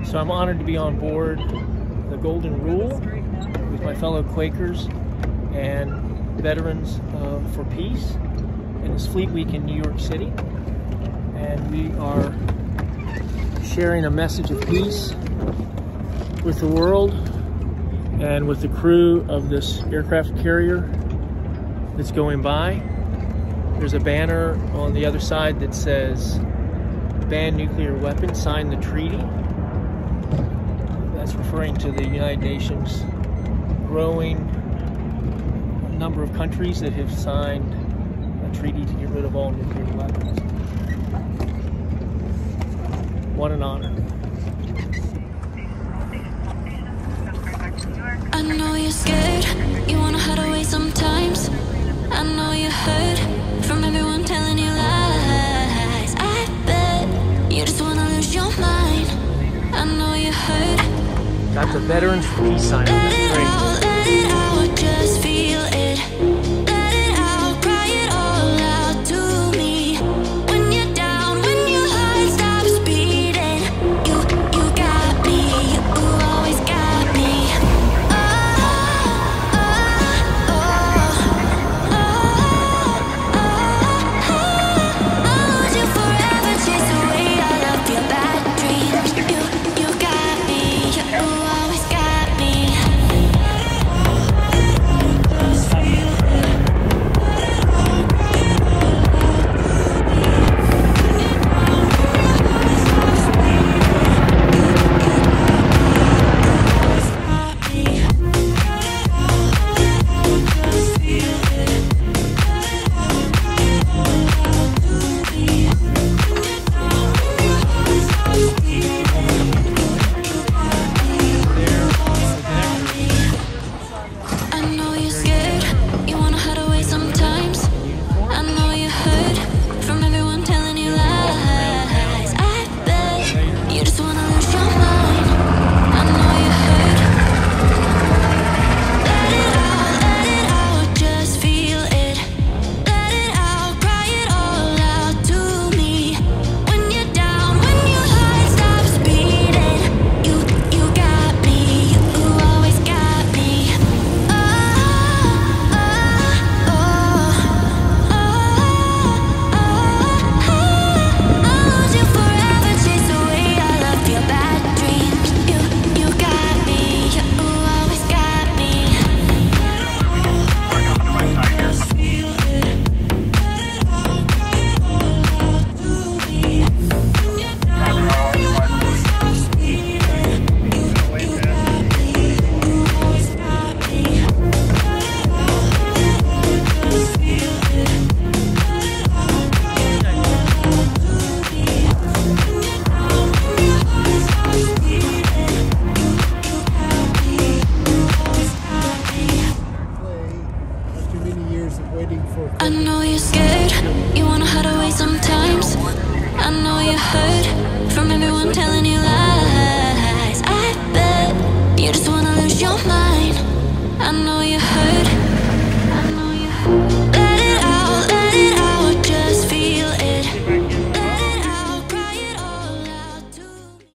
So I'm honored to be on board the Golden Rule with my fellow Quakers and Veterans for Peace in this Fleet Week in New York City. And we are sharing a message of peace with the world and with the crew of this aircraft carrier that's going by. There's a banner on the other side that says, "Ban nuclear weapons, sign the treaty." That's referring to the United Nations growing number of countries that have signed a treaty to get rid of all nuclear weapons. What an honor. I know you're scared, you wanna hide away sometimes. I know you hurt from everyone telling you lies. I bet you just wanna lose your mind. I know you hurt. Got the Veterans for Peace sign. Let it out, just feel it. Let it out, cry it all out to me. When you're down, when your heart stops beating, you got me, you always got me. I'll hold you forever, chase away all of your bad dreams. You got me, you always got me. I know you're scared, you wanna hide away sometimes. I know you hurt from everyone telling you lies. I bet you just wanna lose your mind. I know you hurt. Let it out, just feel it. Let it out, cry it all out to me. When you're down, when your heart stops beating, you got me, you always got me. I'll hold you forever, chase away all of your bad dreams. You got me, you always got me. After many years of waiting for I know you're scared, you wanna hide away sometimes. I know you hurt from everyone telling you lies.